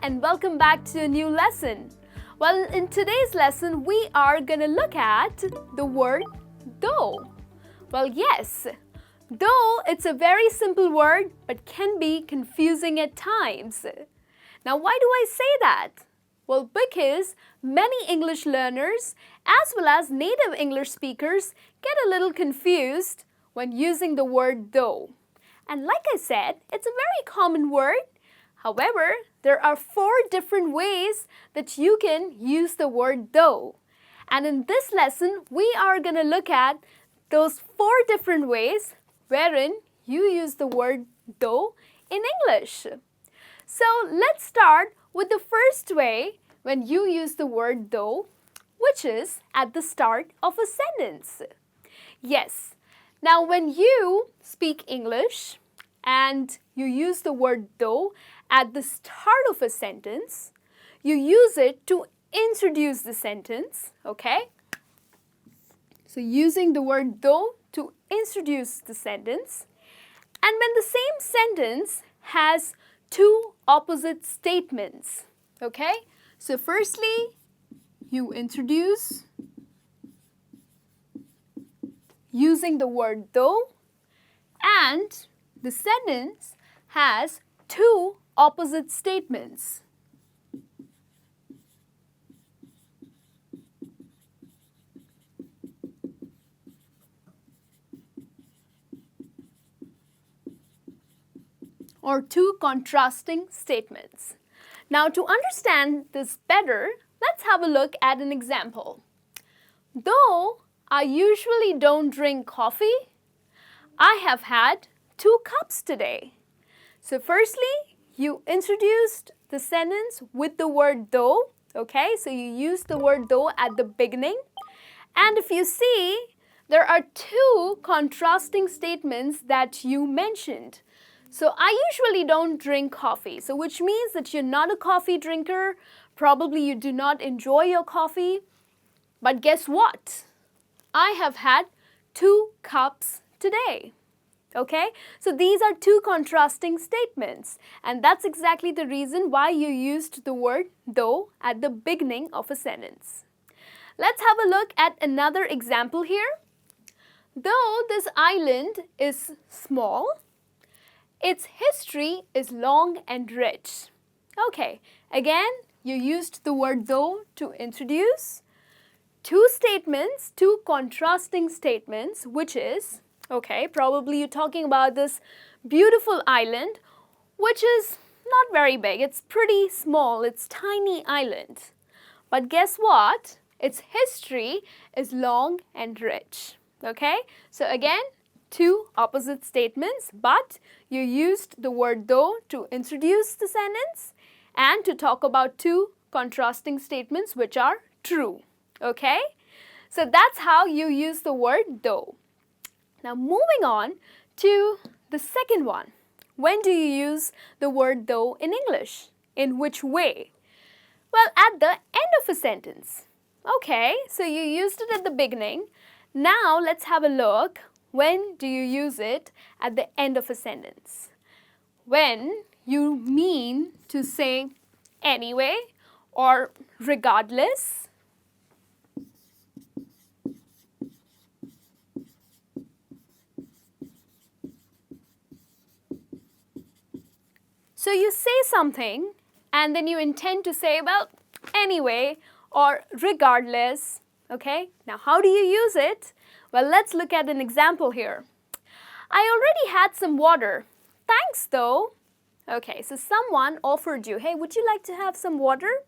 and welcome back to a new lesson. Well, in today's lesson, we are gonna look at the word though. Well, yes, though it's a very simple word but can be confusing at times. Now, why do I say that? Well, because many English learners as well as native English speakers get a little confused when using the word though. And like I said, it's a very common word. However, there are 4 different ways that you can use the word though. And in this lesson, we are going to look at those 4 different ways wherein you use the word though in English. So let's start with the first way when you use the word though, which is at the start of a sentence. Yes, now when you speak English and you use the word though at the start of a sentence, you use it to introduce the sentence, okay? So using the word though to introduce the sentence. And when the same sentence has 2 opposite statements, okay? So firstly, you introduce using the word though, and the sentence has 2 opposite statements. Or 2 contrasting statements. Now, to understand this better, let's have a look at an example. Though I usually don't drink coffee, I have had 2 cups today. So firstly, you introduced the sentence with the word though, okay? So you use the word though at the beginning. And if you see, there are 2 contrasting statements that you mentioned. So I usually don't drink coffee, so which means that you're not a coffee drinker, probably you do not enjoy your coffee. But guess what? I have had 2 cups today. Okay, so these are 2 contrasting statements, and that's exactly the reason why you used the word though at the beginning of a sentence. Let's have a look at another example here. Though this island is small, its history is long and rich. Okay, again, you used the word though to introduce 2 statements, 2 contrasting statements, which is, okay, probably you're talking about this beautiful island, which is not very big. It's pretty small. It's tiny island. But guess what? Its history is long and rich. Okay? So again, 2 opposite statements, but you used the word though to introduce the sentence and to talk about 2 contrasting statements which are true. Okay? So that's how you use the word though. Now moving on to the second one. When do you use the word though in English? In which way? Well, at the end of a sentence. Okay, so you used it at the beginning. Now let's have a look. When do you use it at the end of a sentence? When you mean to say anyway or regardless. So you say something and then you intend to say, well, anyway or regardless, okay? Now, how do you use it? Well, let's look at an example here. I already had some water. Thanks, though. Okay, so someone offered you, hey, would you like to have some water?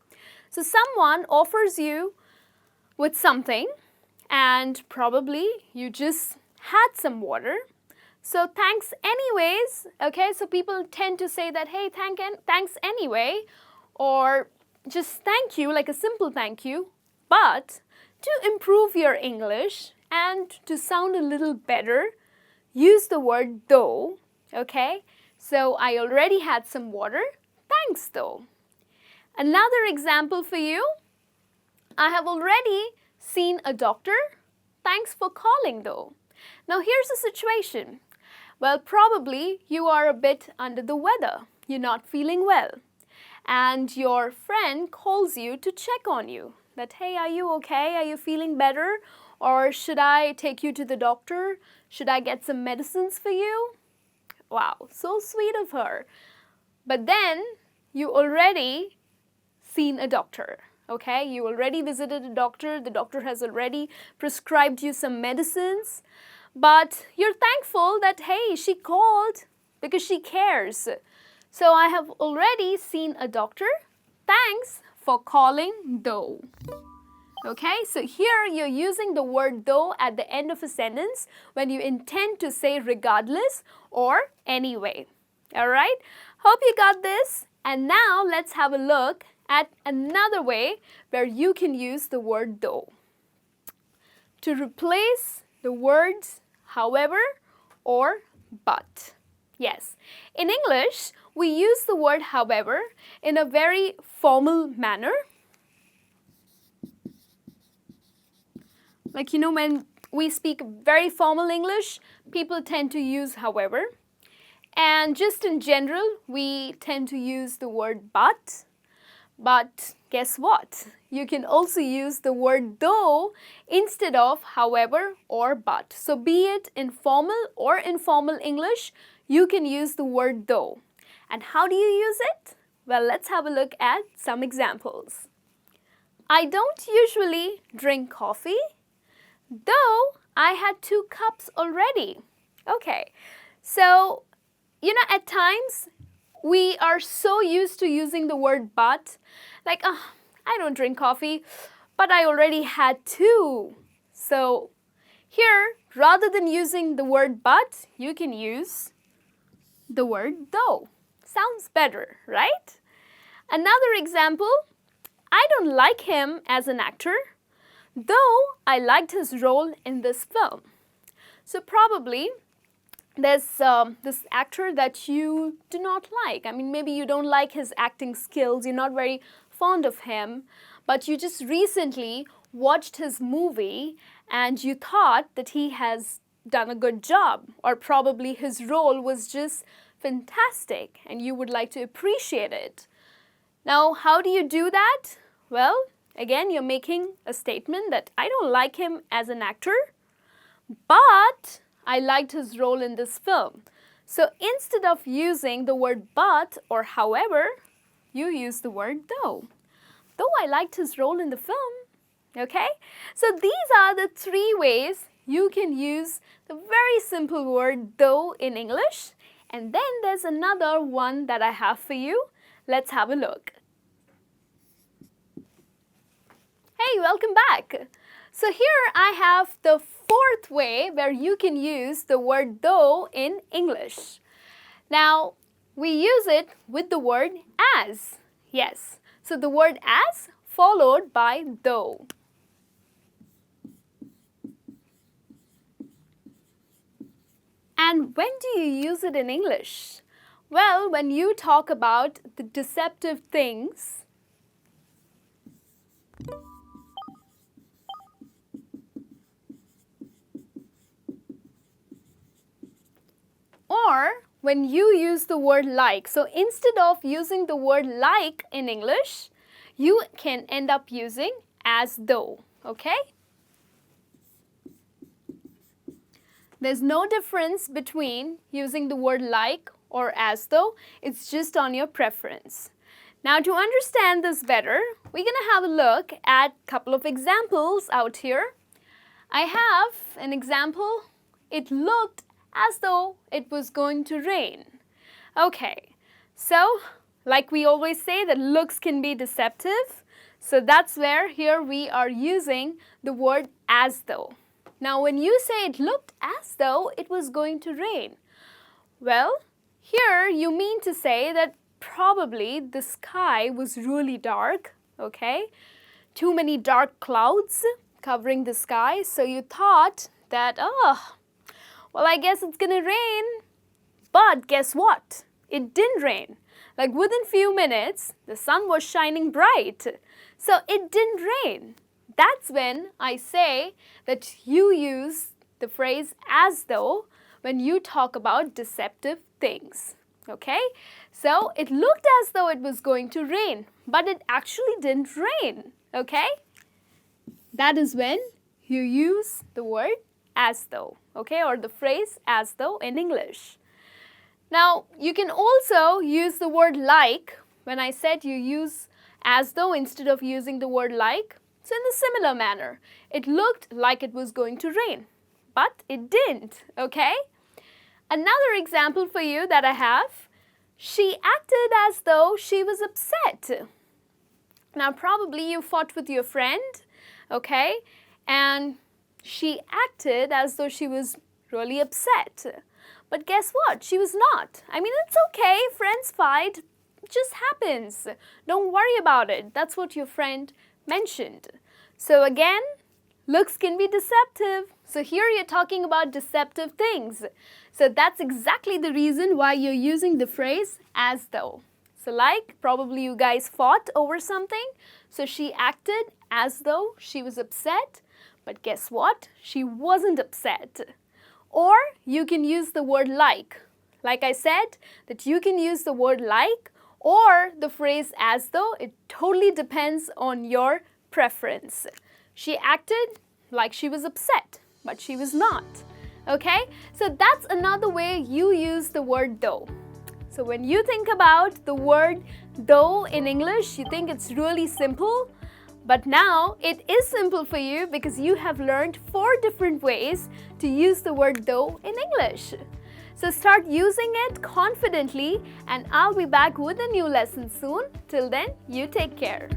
So someone offers you with something and probably you just had some water. So thanks anyways, okay, so people tend to say that, hey, thanks anyway, or just thank you, like a simple thank you. But to improve your English and to sound a little better, use the word though, okay? So I already had some water, thanks though. Another example for you, I have already seen a doctor, thanks for calling though. Now here's the situation. Well, probably you are a bit under the weather. You're not feeling well. and your friend calls you to check on you. That, hey, are you okay? Are you feeling better? Or should I take you to the doctor? Should I get some medicines for you? Wow, so sweet of her. But then you already seen a doctor, okay? You already visited a doctor. The doctor has already prescribed you some medicines. But you're thankful that, hey, she called because she cares. So I have already seen a doctor. Thanks for calling though. Okay, so here you're using the word though at the end of a sentence when you intend to say regardless or anyway. All right, hope you got this. And now let's have a look at another way where you can use the word though. To replace the words however or but. Yes, in English, we use the word however in a very formal manner. Like, you know, when we speak very formal English, people tend to use however. And just in general, we tend to use the word but. But guess what? You can also use the word though instead of however or but. So be it in formal or informal English, you can use the word though. And how do you use it? Well, let's have a look at some examples. I don't usually drink coffee, though I had 2 cups already. Okay, so, you know, at times we are so used to using the word but, like, I don't drink coffee, but I already had 2. So here, rather than using the word but, you can use the word though. Sounds better, right? Another example, I don't like him as an actor, though I liked his role in this film. So probably there's this actor that you do not like. I mean, maybe you don't like his acting skills, you're not very fond of him, but you just recently watched his movie and you thought that he has done a good job, or probably his role was just fantastic and you would like to appreciate it. Now, how do you do that? Well, again, you're making a statement that I don't like him as an actor, but I liked his role in this film. So instead of using the word but or however, you use the word though. Though I liked his role in the film. Okay? So these are the 3 ways you can use the very simple word though in English. And then there's another one that I have for you. Let's have a look. Hey, welcome back. So here I have the 4th way where you can use the word though in English. Now, we use it with the word as. Yes, so the word as followed by though. And when do you use it in English? Well, when you talk about the deceptive things, or when you use the word like. So instead of using the word like in English, you can end up using as though, okay? There's no difference between using the word like or as though, it's just on your preference. Now, to understand this better, we're going to have a look at a couple of examples out here. I have an example. It looked as though it was going to rain. Okay, so like we always say that looks can be deceptive. So that's where here we are using the word as though. Now when you say it looked as though it was going to rain, well, here you mean to say that probably the sky was really dark, okay? Too many dark clouds covering the sky, so you thought that, well, I guess it's gonna rain. But guess what? It didn't rain. Like within few minutes, the sun was shining bright. So it didn't rain. That's when I say that you use the phrase as though when you talk about deceptive things. Okay, so it looked as though it was going to rain, but it actually didn't rain. Okay, that is when you use the word as though, okay, or the phrase as though in English. Now, you can also use the word like. When I said you use as though instead of using the word like, so in a similar manner, it looked like it was going to rain, but it didn't, okay? Another example for you that I have, she acted as though she was upset. Now, probably you fought with your friend, okay, and she acted as though she was really upset. But guess what? She was not. I mean, it's okay, friends fight, it just happens. Don't worry about it. That's what your friend mentioned. So again, looks can be deceptive. So here you're talking about deceptive things. So that's exactly the reason why you're using the phrase as though. So like, probably you guys fought over something. So she acted as though she was upset. But guess what? She wasn't upset. Or you can use the word like. Like I said, that you can use the word like or the phrase as though. It totally depends on your preference. She acted like she was upset, but she was not. Okay? So that's another way you use the word though. So when you think about the word though in English, you think it's really simple. But now it is simple for you because you have learned 4 different ways to use the word though in English. So start using it confidently and I'll be back with a new lesson soon. Till then, you take care.